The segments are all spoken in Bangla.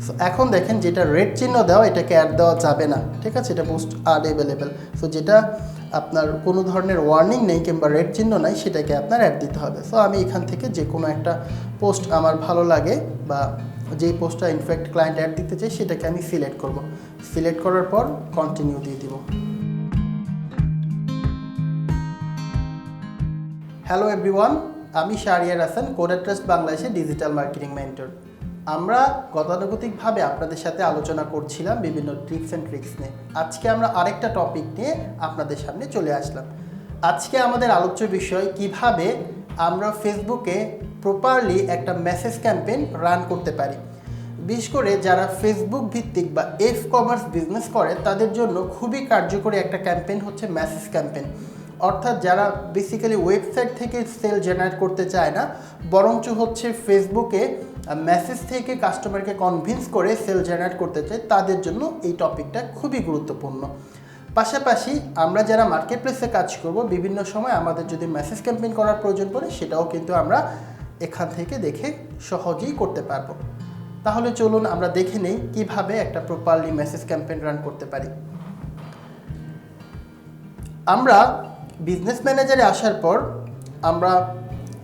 সো এখন দেখেন যেটা রেড চিহ্ন দেওয়া এটাকে অ্যাড দেওয়া যাবে না, ঠিক আছে, এটা পোস্ট আনএভেলেবল। সো যেটা আপনার কোনো ধরনের ওয়ার্নিং নেই কিংবা রেড চিহ্ন নাই সেটাকে আপনার অ্যাড দিতে হবে। সো আমি এখান থেকে যে কোনো একটা পোস্ট আমার ভালো লাগে বা যেই পোস্টটা ইনফ্যাক্ট ক্লায়েন্ট অ্যাড দিতে চাই সেটাকে আমি সিলেক্ট করব। সিলেক্ট করার পর কন্টিনিউ দিয়ে দিব। হ্যালো এভরিওয়ান, আমি শাহরিয়ার হাসান, কোডার ট্রাস্ট বাংলাদেশের ডিজিটাল মার্কেটিং মেন্টর। আমরা গতানুগতিকভাবে আপনাদের সাথে আলোচনা করছিলাম বিভিন্ন টিপস অ্যান্ড ট্রিক্স নিয়ে। আজকে আমরা আরেকটা টপিক নিয়ে আপনাদের সামনে চলে আসলাম। আজকে আমাদের আলোচ্য বিষয় কিভাবে আমরা ফেসবুকে প্রপারলি একটা মেসেজ ক্যাম্পেইন রান করতে পারি। বিশেষ করে যারা ফেসবুক ভিত্তিক বা কমার্স বিজনেস করে তাদের জন্য খুবই কার্যকরী একটা ক্যাম্পেইন হচ্ছে মেসেজ ক্যাম্পেইন। অর্থাৎ যারা বেসিক্যালি ওয়েবসাইট থেকে সেল জেনারেট করতে চায় না, বরঞ্চ হচ্ছে ফেসবুকে মেসেজ থেকে কাস্টমারকে কনভিন্স করে সেল জেনারেট করতে চায়, তাদের জন্য এই টপিকটা খুবই গুরুত্বপূর্ণ। পাশাপাশি আমরা যারা মার্কেট প্লেসে কাজ করব, বিভিন্ন সময় আমাদের যদি মেসেজ ক্যাম্পেইন করার প্রয়োজন পড়ে সেটাও কিন্তু আমরা এখান থেকে দেখে সহজেই করতে পারবো। তাহলে চলুন আমরা দেখে নেই কিভাবে একটা প্রপারলি মেসেজ ক্যাম্পেইন রান করতে পারি। আমরা বিজনেস ম্যানেজারে আসার পর আমরা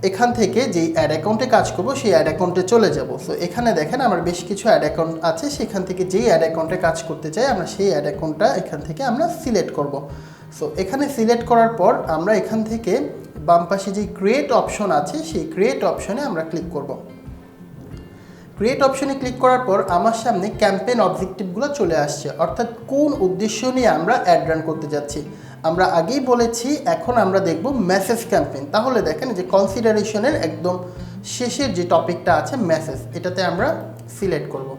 এখান থেকে যেই অ্যাড অ্যাকাউন্টে কাজ করব সেই অ্যাড অ্যাকাউন্টে চলে যাব। সো এখানে দেখেন আমার বেশ কিছু অ্যাড অ্যাকাউন্ট আছে, সেখান থেকে যেই অ্যাড অ্যাকাউন্টে কাজ করতে চাই আমরা সেই অ্যাড অ্যাকাউন্টটা এখান থেকে আমরা সিলেক্ট করব। সো এখানে সিলেক্ট করার পর আমরা এখান থেকে বাম পাশে যেই ক্রিয়েট অপশন আছে সেই ক্রিয়েট অপশনে আমরা ক্লিক করব। ক্রিয়েট অপশনে ক্লিক করার পর আমার সামনে ক্যাম্পেইন অবজেক্টিভগুলো চলে আসছে, অর্থাৎ কোন উদ্দেশ্য নিয়ে আমরা অ্যাড রান করতে যাচ্ছি। আমরা আগেই বলেছি এখন আমরা দেখব মেসেজ ক্যাম্পেইন। তাহলে দেখেন যে কনসিডারেশনের একদম শেষের যে টপিকটা আছে মেসেজ, এটাতে আমরা সিলেক্ট করব।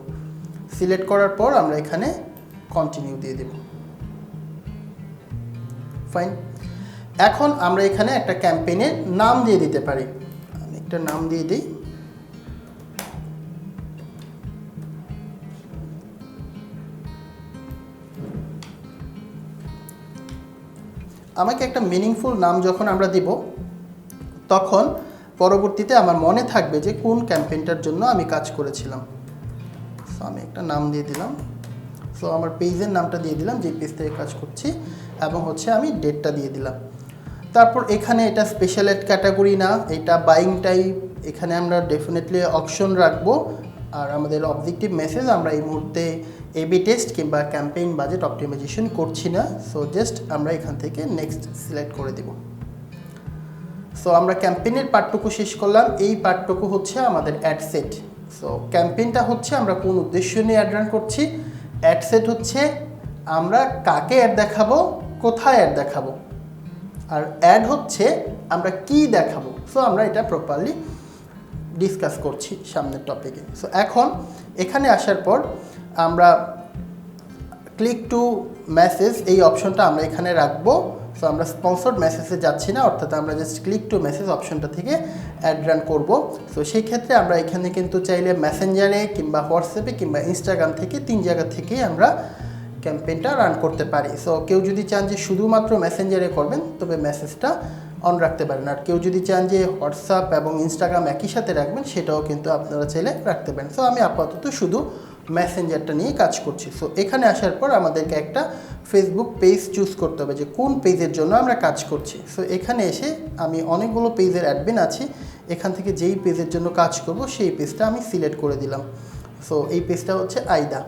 সিলেক্ট করার পর আমরা এখানে কন্টিনিউ দিয়ে দেব। ফাইন। এখন আমরা এখানে একটা ক্যাম্পেইনের নাম দিয়ে দিতে পারি। আমি একটা নাম দিয়ে দিই। আমাকে একটা মিনিংফুল নাম যখন আমরা দিব তখন পরবর্তীতে আমার মনে থাকবে যে কোন ক্যাম্পেইনটার জন্য আমি কাজ করেছিলাম। সো আমি একটা নাম দিয়ে দিলাম। সো আমার পেজের নামটা দিয়ে দিলাম, যে পেজ থেকে কাজ করছি, এবং হচ্ছে আমি ডেটটা দিয়ে দিলাম। তারপর এখানে এটা স্পেশাল এড ক্যাটাগরি না, এটা বাইং টাইপ, এখানে আমরা ডেফিনেটলি অপশন রাখবো। আর আমাদের অবজেক্টিভ মেসেজ আমরা এই মুহূর্তে এবি টেস্ট কিংবা ক্যাম্পেইন বাজেট অপটিমাইজেশন করছি না। সো জাস্ট আমরা এখান থেকে নেক্সট সিলেক্ট করে দেব। সো আমরা ক্যাম্পেইনের পার্টটুকু শেষ করলাম। এই পার্টটুকু হচ্ছে আমাদের অ্যাড সেট। সো ক্যাম্পেইনটা হচ্ছে আমরা কোন উদ্দেশ্য নিয়ে অ্যাড রান করছি, অ্যাড সেট হচ্ছে আমরা কাকে অ্যাড দেখাবো, কোথায় অ্যাড দেখাবো, আর অ্যাড হচ্ছে আমরা কি দেখাবো। সো আমরা এটা প্রপারলি ডিসকাস করছি সামনের টপিকে। সো এখন এখানে আসার পর আমরা ক্লিক টু মেসেজ এই অপশনটা আমরা এখানে রাখবো। সো আমরা স্পন্সর্ড মেসেজে যাচ্ছি না, অর্থাৎ আমরা জাস্ট ক্লিক টু মেসেজ অপশনটা থেকে অ্যাড রান করবো। সো সেই ক্ষেত্রে আমরা এখানে কিন্তু চাইলে মেসেঞ্জারে কিংবা হোয়াটসঅ্যাপে কিংবা ইনস্টাগ্রাম থেকে 3 জায়গা থেকেই আমরা ক্যাম্পেইনটা রান করতে পারি। সো কেউ যদি চান যে শুধুমাত্র মেসেঞ্জারে করবেন তবে মেসেজটা অন রাখতে পারেন, আর কেউ যদি চান যে হোয়াটসঅ্যাপ এবং ইনস্টাগ্রাম একই সাথে রাখবেন সেটাও কিন্তু আপনারা চাইলে রাখতে পারেন। সো আমি আপাতত শুধু মেসেঞ্জারটা নিয়ে কাজ করছি। সো এখানে আসার পর আমাদেরকে একটা ফেসবুক পেজ চুজ করতে হবে যে কোন পেজের জন্য আমরা কাজ করছি। সো এখানে এসে আমি অনেকগুলো পেজের অ্যাডমিন আছি, এখান থেকে যেই পেজের জন্য কাজ করব সেই পেজটা আমি সিলেক্ট করে দিলাম। সো এই পেজটা হচ্ছে আইদা,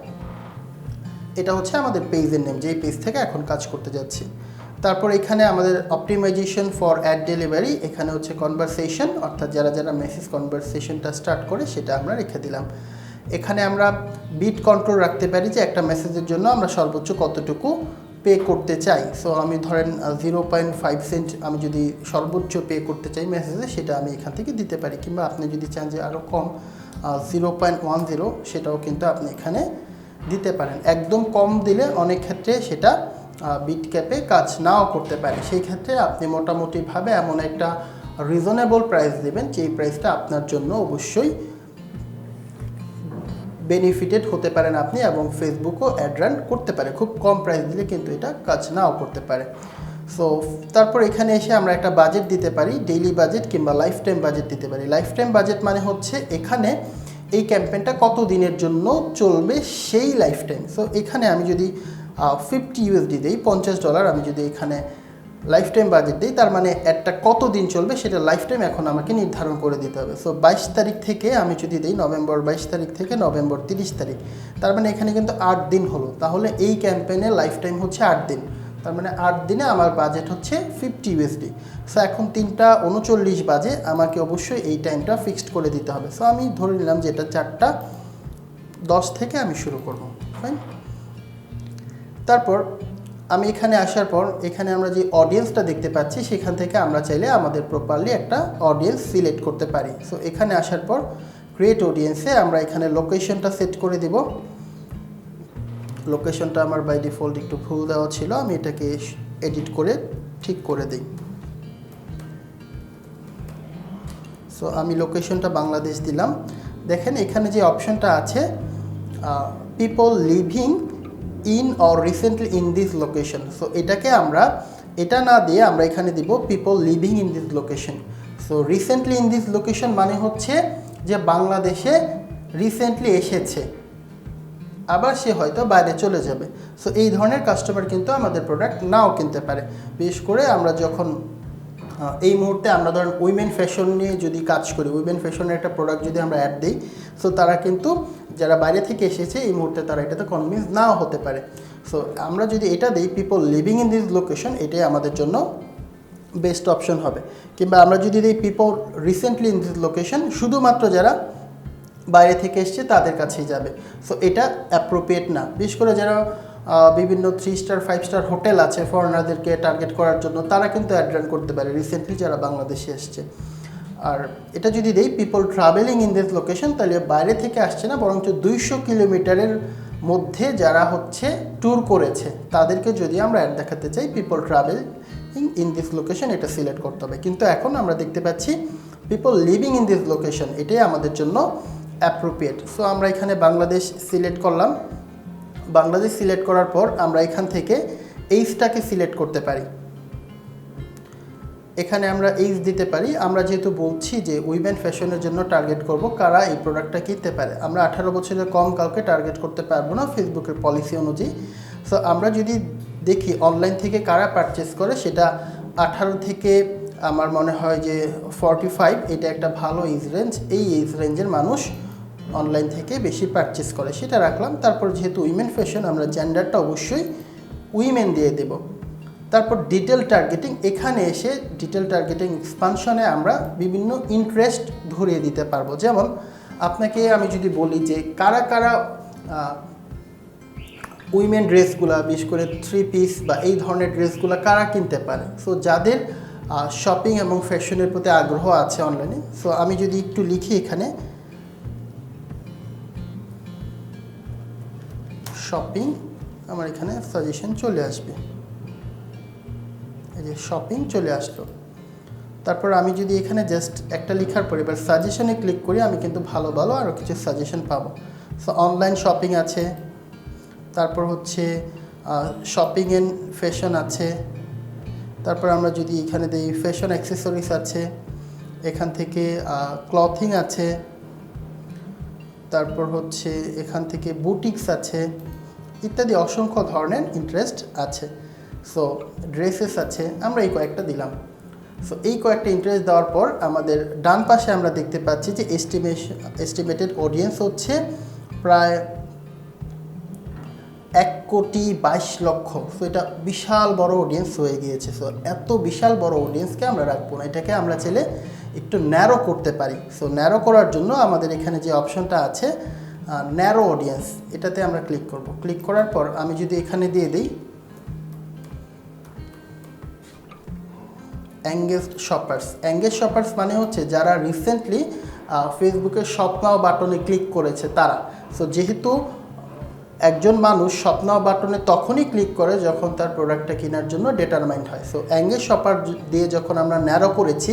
এটা হচ্ছে আমাদের পেজের নেম, যেই পেজ থেকে এখন কাজ করতে যাচ্ছি। তারপর এখানে আমাদের অপটিমাইজেশন ফর অ্যাড ডেলিভারি, এখানে হচ্ছে কনভারসেশন, অর্থাৎ যারা যারা মেসেজ কনভারসেশনটা স্টার্ট করে সেটা আমরা রেখে দিলাম। এখানে আমরা বিট কন্ট্রোল রাখতে পারি যে একটা মেসেজের জন্য আমরা সর্বোচ্চ কতটুকু পে করতে চাই। সো আমি ধরেন 0.5 সেন্ট আমি যদি সর্বোচ্চ পে করতে চাই মেসেজে, সেটা আমি এখান থেকে দিতে পারি, কিংবা আপনি যদি চান যে আরও কম 0.10 সেটাও কিন্তু আপনি এখানে দিতে পারেন। একদম কম দিলে অনেক ক্ষেত্রে সেটা বিট ক্যাপে কাজ নাও করতে পারে, সেই ক্ষেত্রে আপনি মোটামুটিভাবে এমন একটা রিজনেবল প্রাইস দেবেন যেই প্রাইসটা আপনার জন্য অবশ্যই বেনিফিটেড হতে পারেন আপনি, এবং ফেসবুকও অ্যাড রান করতে পারে। খুব কম প্রাইস দিলে কিন্তু এটা কাজ নাও করতে পারে। সো তারপর এখানে এসে আমরা একটা বাজেট দিতে পারি, ডেইলি বাজেট কিংবা লাইফ টাইম বাজেট দিতে পারি। লাইফ টাইম বাজেট মানে হচ্ছে এখানে এই ক্যাম্পেইনটা কত দিনের জন্য চলবে সেই লাইফ টাইম। সো এখানে আমি যদি $50 দিই, $50 আমি যদি এখানে লাইফ টাইম বাজেট দিই, তার মানে অ্যাডটা কত দিন চলবে সেটা লাইফ টাইম এখন আমাকে নির্ধারণ করে দিতে হবে। সো 22 তারিখ থেকে আমি যদি দিই নভেম্বর 22 তারিখ থেকে নভেম্বর 30 তারিখ, তার মানে এখানে কিন্তু 8 দিন হলো। তাহলে এই ক্যাম্পেইনের লাইফ টাইম হচ্ছে 8 দিন, তার মানে 8 দিনে আমার বাজেট হচ্ছে $50। সো এখন 3:39 বাজে, আমাকে অবশ্যই এই টাইমটা ফিক্সড করে দিতে হবে। সো আমি ধরে নিলাম যে এটা 4:10 থেকে আমি শুরু করব, ফাইন। তারপর আমি এখানে আসার পর এখানে আমরা যে অডিয়েন্সটা দেখতে পাচ্ছি সেখান থেকে আমরা চাইলে আমাদের প্রপারলি একটা অডিয়েন্স সিলেক্ট করতে পারি। সো এখানে আসার পর ক্রিয়েট অডিয়েন্সে আমরা এখানে লোকেশনটা সেট করে দেব। লোকেশনটা আমার বাই ডিফল্ট একটু ভুল দেওয়া ছিল, আমি এটাকে এডিট করে ঠিক করে দিই। সো আমি লোকেশনটা বাংলাদেশ দিলাম। দেখেন এখানে যে অপশনটা আছে people living in or recently in this location, so এটাকে আমরা এটা না দিয়ে আমরা এখানে দিব people living in this location. So recently in this location মানে হচ্ছে যে বাংলাদেশে রিসেন্টলি এসেছে, আবার সে হয়তো বাইরে চলে যাবে। সো এই ধরনের কাস্টমার কিন্তু আমাদের প্রোডাক্ট নাও কিনতে পারে। বিশেষ করে আমরা যখন এই মুহূর্তে আমরা ধরেন উইমেন ফ্যাশন নিয়ে যদি কাজ করি, উইমেন ফ্যাশনের একটা প্রোডাক্ট যদি আমরা অ্যাড দিই, সো তারা কিন্তু যারা বাইরে থেকে এসেছে এই মুহূর্তে তারা এটাতে কনভিন্স নাও হতে পারে। সো আমরা যদি এটা দিই people living in this location, এটাই আমাদের জন্য বেস্ট অপশন হবে। কিংবা আমরা যদি দিই people recently in this location, শুধুমাত্র যারা বাইরে থেকে এসছে তাদের কাছেই যাবে। সো এটা অ্যাপ্রোপ্রিয়েট না। বিশেষ করে যারা বিভিন্ন 3 স্টার 5 স্টার হোটেল আছে ফরেনারদেরকে টার্গেট করার জন্য, তারা কিন্তু অ্যাড রান করতে পারে রিসেন্টলি যারা বাংলাদেশে এসছে। আর এটা যদি দেই people travelling in this location, তাহলে বাইরে থেকে আসছে না, বরঞ্চ 200 কিলোমিটারের মধ্যে যারা হচ্ছে ট্যুর করেছে তাদেরকে যদি আমরা অ্যাড দেখাতে চাই people travelling in this location, এটা সিলেক্ট করতে হবে। কিন্তু এখন আমরা দেখতে পাচ্ছি people living in this location, এটাই আমাদের জন্য অ্যাপ্রোপ্রিয়েট। সো আমরা এখানে বাংলাদেশ সিলেক্ট করলাম। বাংলাদেশ সিলেক্ট করার পর আমরা এখান থেকে এইজটাকে সিলেক্ট করতে পারি। এখানে আমরা এইজ দিতে পারি। আমরা যেহেতু বলছি যে উইমেন ফ্যাশনের জন্য টার্গেট করব, কারা এই প্রোডাক্টটা কিনতে পারে, আমরা 18 বছরের কম কাউকে টার্গেট করতে পারবো না ফেসবুকের পলিসি অনুযায়ী। সো আমরা যদি দেখি অনলাইন থেকে কারা পারচেস করে, সেটা 18 থেকে আমার মনে হয় যে 45, এটা একটা ভালো এজ রেঞ্জ। এই এজ রেঞ্জের মানুষ অনলাইন থেকে বেশি পারচেস করে, সেটা রাখলাম। তারপর যেহেতু উইমেন ফ্যাশন, আমরা জেন্ডারটা অবশ্যই উইমেন দিয়ে দেব। তারপর ডিটেল টার্গেটিং, এখানে এসে ডিটেল টার্গেটিং এক্সপানশনে আমরা বিভিন্ন ইন্টারেস্ট ধরিয়ে দিতে পারবো। যেমন আপনাকে আমি যদি বলি যে কারা কারা উইমেন ড্রেসগুলা, বিশেষ করে 3 পিস বা এই ধরনের ড্রেসগুলো কারা কিনতে পারে, সো যাদের শপিং এবং ফ্যাশনের প্রতি আগ্রহ আছে অনলাইনে। সো আমি যদি একটু লিখি এখানে শপিং, আমার এখানে সাজেশন চলে আসবে, এই যে শপিং চলে আসলো। তারপর আমি যদি এখানে জাস্ট একটা লেখার পর এবার সাজেশনে ক্লিক করি, আমি কিন্তু ভালো ভালো আরও কিছু সাজেশন পাবো। সো অনলাইন শপিং আছে, তারপর হচ্ছে শপিং এন্ড ফ্যাশন আছে, তারপর আমরা যদি এখানে দিই ফ্যাশন অ্যাক্সেসরিজ আছে, এখান থেকে ক্লথিং আছে, তারপর হচ্ছে এখান থেকে বুটিক্স আছে, ইত্যাদি অসংখ্য ধরনের ইন্টারেস্ট আছে। সো ড্রেসেস আছে, আমরা এই কয়েকটা দিলাম। সো এই কয়েকটা ইন্টারেস্ট দেওয়ার পর আমাদের ডান পাশে আমরা দেখতে পাচ্ছি যে এস্টিমেটেড অডিয়েন্স হচ্ছে প্রায় 1,22,00,000। সো এটা বিশাল বড় অডিয়েন্স হয়ে গিয়েছে। সো এত বিশাল বড় অডিয়েন্সকে আমরা রাখবো না, এটাকে আমরা চাইলে একটু ন্যারো করতে পারি। সো ন্যারো করার জন্য আমাদের এখানে যে অপশনটা আছে ন্যারো অডিয়েন্স, এটাতে আমরা ক্লিক করব। ক্লিক করার পর আমি যদি এখানে দিয়ে দিই এঙ্গেজড শপার্স। এঙ্গেজ শপার্স মানে হচ্ছে যারা রিসেন্টলি ফেসবুকের শপ নাও বাটনে ক্লিক করেছে তারা। সো যেহেতু একজন মানুষ শপ নাও বাটনে তখনই ক্লিক করে যখন তার প্রোডাক্টটা কেনার জন্য ডিটারমাইন্ড হয়। সো এঙ্গেজ শপার দিয়ে যখন আমরা ন্যারো করেছি,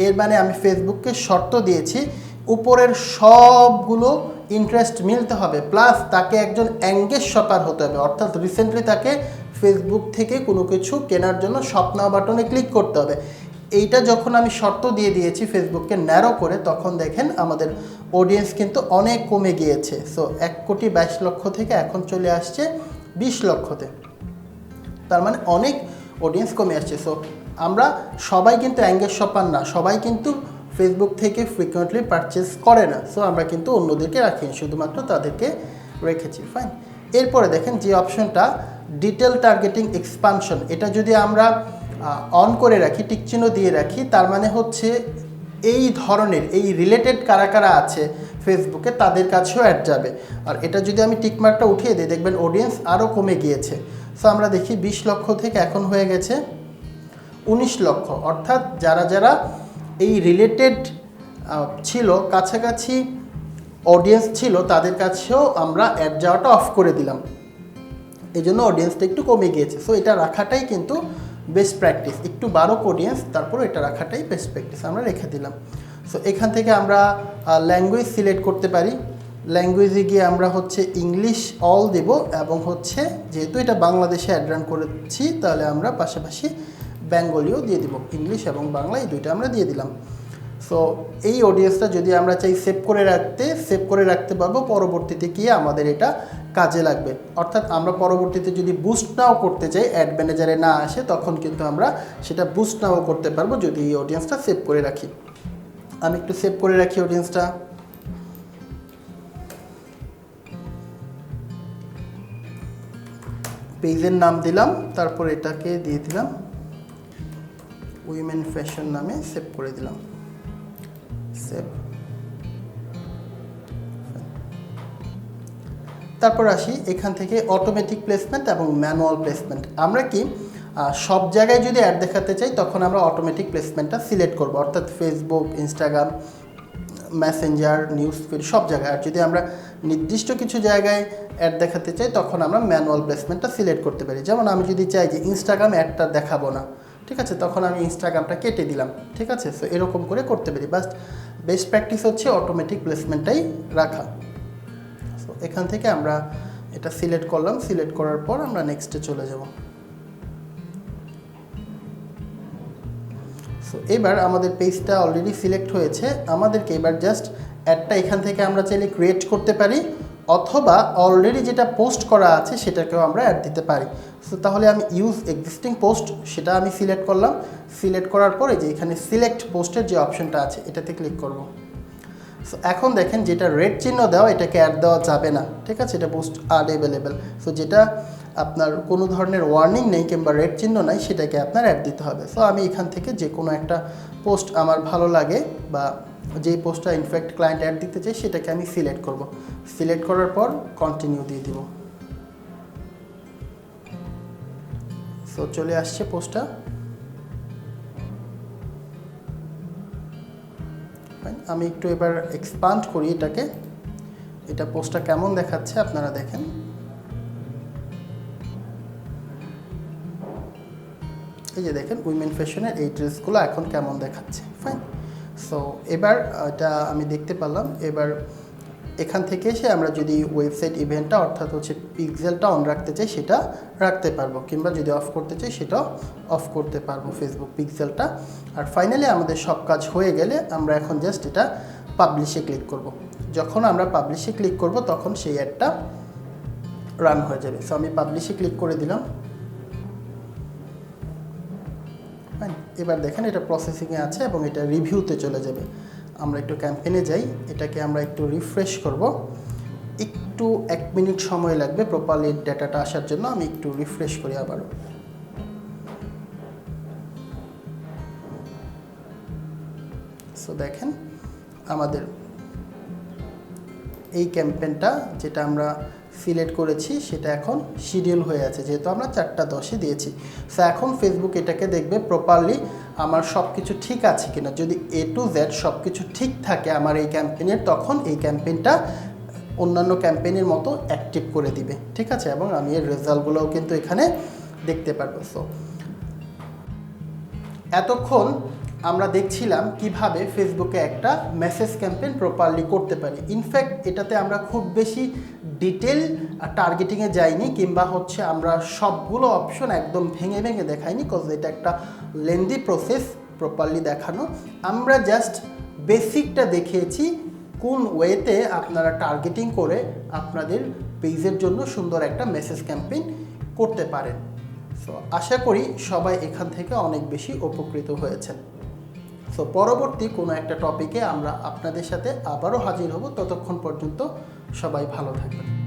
এর মানে আমি ফেসবুককে শর্ত দিয়েছি উপরের সবগুলো ইন্টারেস্ট মিলতে হবে, প্লাস তাকে একজন এঙ্গেজ শপার হতে হবে, অর্থাৎ রিসেন্টলি তাকে ফেসবুক থেকে কোনো কিছু কেনার জন্য শপ নাও বাটনে ক্লিক করতে হবে। এইটা যখন আমি শর্ত দিয়ে দিয়েছি ফেসবুককে ন্যারো করে, তখন দেখেন আমাদের অডিয়েন্স কিন্তু অনেক কমে গিয়েছে। সো 1,22,00,000 থেকে এখন চলে আসছে 20 লক্ষতে, তার মানে অনেক অডিয়েন্স কমে আসছে। সো আমরা সবাই কিন্তু এঙ্গেজ শপার না, সবাই কিন্তু ফেসবুক থেকে ফ্রিকুয়েন্টলি পারচেস করে না। সো আমরা কিন্তু অন্যদেরকে রাখিনি, শুধুমাত্র তাদেরকে রেখেছি। ফাইন। এরপরে দেখেন যে অপশনটা ডিটেল টার্গেটিং এক্সপানশন, এটা যদি আমরা অন করে রাখি, টিকচিহ্ন দিয়ে রাখি, তার মানে হচ্ছে এই ধরনের এই রিলেটেড কারা কারা আছে ফেসবুকে তাদের কাছেও অ্যাড যাবে। আর এটা যদি আমি টিকমার্কটা উঠিয়ে দিই, দেখবেন অডিয়েন্স আরও কমে গিয়েছে। সো আমরা দেখি 20 লক্ষ থেকে এখন হয়ে গেছে 19 লক্ষ, অর্থাৎ যারা যারা এই রিলেটেড ছিল, কাছাকাছি অডিয়েন্স ছিল, তাদের কাছেও আমরা অ্যাড যাওয়াটা অফ করে দিলাম, এই জন্য অডিয়েন্সটা একটু কমে গিয়েছে। সো এটা রাখাটাই কিন্তু বেস্ট প্র্যাকটিস, একটু বারোক অডিয়েন্স, তারপর এটা রাখাটাই বেস্ট প্র্যাকটিস, আমরা রেখে দিলাম। সো এখান থেকে আমরা ল্যাঙ্গুয়েজ সিলেক্ট করতে পারি। ল্যাঙ্গুয়েজে গিয়ে আমরা হচ্ছে ইংলিশ অল দেব, এবং হচ্ছে যেহেতু এটা বাংলাদেশে অ্যাড রান করেছি, তাহলে আমরা পাশাপাশি বেঙ্গলিও দিয়ে দিব, ইংলিশ এবং বাংলা এই দুইটা আমরা দিয়ে দিলাম। সো এই অডিয়েন্সটা যদি আমরা চাই সেভ করে রাখতে পারবো, পরবর্তীতে গিয়ে আমাদের এটা কাজে লাগবে। অর্থাৎ আমরা পরবর্তীতে যদি বুস্ট নাও করতে চাই, অ্যাড ম্যানেজারে না আসে, তখন কিন্তু আমরা সেটা বুস্ট নাও করতে পারবো যদি এই অডিয়েন্সটা সেভ করে রাখি। আমি একটু সেভ করে রাখি অডিয়েন্সটা। পেজের নাম দিলাম, তারপর এটাকে দিয়ে দিলাম উইমেন ফ্যাশন নামে, সেভ করে দিলাম। সেভ। তারপর আসি এখান থেকে অটোমেটিক প্লেসমেন্ট এবং ম্যানুয়াল প্লেসমেন্ট। আমরা কি সব জায়গায় যদি অ্যাড দেখাতে চাই, তখন আমরা অটোমেটিক প্লেসমেন্টটা সিলেক্ট করব, অর্থাৎ Facebook, Instagram, Messenger, news feed সব জায়গায়। আর যদি আমরা নির্দিষ্ট কিছু জায়গায় অ্যাড দেখাতে চাই, তখন আমরা ম্যানুয়াল প্লেসমেন্টটা সিলেক্ট করতে পারি। যেমন আমি যদি চাই যে ইনস্টাগ্রাম অ্যাডটা দেখাবো না, ঠিক আছে, তখন আমি ইনস্টাগ্রামটা কেটে দিলাম, ঠিক আছে। সো এরকম করে করতে পারি। বাস বেস্ট প্র্যাকটিস হচ্ছে অটোমেটিক প্লেসমেন্টটাই রাখা। সো এখান থেকে আমরা এটা সিলেক্ট করলাম, সিলেক্ট করার পর আমরা নেক্সটে চলে যাব। সো এবার আমাদের পেজটা অলরেডি সিলেক্ট হয়েছে, আমাদেরকে এবার জাস্ট অ্যাডটা এখান থেকে আমরা চাইলে ক্রিয়েট করতে পারি, অথবা অলরেডি যেটা পোস্ট করা আছে সেটাকেও আমরা অ্যাড দিতে পারি। সো তাহলে আমি ইউজ এক্সিস্টিং পোস্ট, সেটা আমি সিলেক্ট করলাম। সিলেক্ট করার পরে যে এখানে সিলেক্ট পোস্টের যে অপশনটা আছে, এটাতে ক্লিক করব। সো এখন দেখেন যেটা রেড চিহ্ন দেওয়া, এটাকে অ্যাড দেওয়া যাবে না, ঠিক আছে, এটা পোস্ট আনএভেলেবল। সো যেটা আপনার কোনো ধরনের ওয়ার্নিং নেই কিংবা রেড চিহ্ন নাই, সেটাকে আপনার অ্যাড দিতে হবে। সো আমি এখান থেকে যে কোনো একটা পোস্ট আমার ভালো লাগে, বা যেই পোস্টটা ইনফ্যাক্ট ক্লায়েন্ট অ্যাড দিতে চাই, সেটাকে আমি সিলেক্ট করব। সিলেক্ট করার পর কন্টিনিউ দিয়ে দিব। সো চলে আসছে পোস্টটা। আমি একটু এবার এক্সপান্ড করি এটাকে, এটা পোস্টটা কেমন দেখাচ্ছে আপনারা দেখেন। এই যে দেখেন উইমেন ফ্যাশনের এই ড্রেসগুলো এখন কেমন দেখাচ্ছে। ফাইন। সো এবার এটা আমি দেখতে পারলাম। এবার এখান থেকে এসে আমরা যদি ওয়েবসাইট ইভেন্টটা, অর্থাৎ হচ্ছে পিক্সেলটা অন রাখতে চাই, সেটা রাখতে পারবো, কিংবা যদি অফ করতে চাই সেটাও অফ করতে পারবো, ফেসবুক পিক্সেলটা। আর ফাইনালি আমাদের সব কাজ হয়ে গেলে আমরা এখন জাস্ট এটা পাবলিশে ক্লিক করব। যখন আমরা পাবলিশে ক্লিক করব, তখন সেই অ্যাডটা রান হয়ে যাবে। সো আমি পাবলিশে ক্লিক করে দিলাম। এবার দেখেন এটা প্রসেসিংয়ে আছে এবং এটা রিভিউতে চলে যাবে। আমরা একটু ক্যাম্পেইনে যাই, এটাকে আমরা একটু রিফ্রেশ করব, একটু 1 মিনিট সময় লাগবে প্রপারলি ডেটাটা আসার জন্য। আমি একটু রিফ্রেশ করি আবারও। সো দেখেন আমাদের এই ক্যাম্পেইনটা যেটা আমরা সিলেক্ট করেছি, সেটা এখন শিডিউল হয়ে আছে, যেহেতু আমরা 4:10 দিয়েছি। সো এখন ফেসবুক এটাকে দেখবে প্রপারলি আমার সব কিছু ঠিক আছে কিনা। যদি A to Z সব কিছু ঠিক থাকে আমার এই ক্যাম্পেইনের, তখন এই ক্যাম্পেইনটা অন্যান্য ক্যাম্পেইনের মতো অ্যাক্টিভ করে দিবে, ঠিক আছে। এবং আমি এর রেজাল্টগুলোও কিন্তু এখানে দেখতে পারবো। সো এতক্ষণ আমরা দেখছিলাম কিভাবে ফেসবুকে একটা মেসেজ ক্যাম্পেইন প্রপারলি করতে পারি। ইনফ্যাক্ট এটাতে আমরা খুব বেশি ডিটেল টার্গেটিংয়ে যাইনি, কিংবা হচ্ছে আমরা সবগুলো অপশন একদম ভেঙে ভেঙে দেখাইনি, কজ এটা একটা লেন্দি প্রসেস প্রপারলি দেখানো। আমরা জাস্ট বেসিকটা দেখিয়েছি, কোন ওয়েতে আপনারা টার্গেটিং করে আপনাদের পেজের জন্য সুন্দর একটা মেসেজ ক্যাম্পেইন করতে পারেন। সো আশা করি সবাই এখান থেকে অনেক বেশি উপকৃত হয়েছেন। সো পরবর্তী কোনো একটা টপিকে আমরা আপনাদের সাথে আবারও হাজির হব। ততক্ষণ পর্যন্ত সবাই ভালো থাকবেন।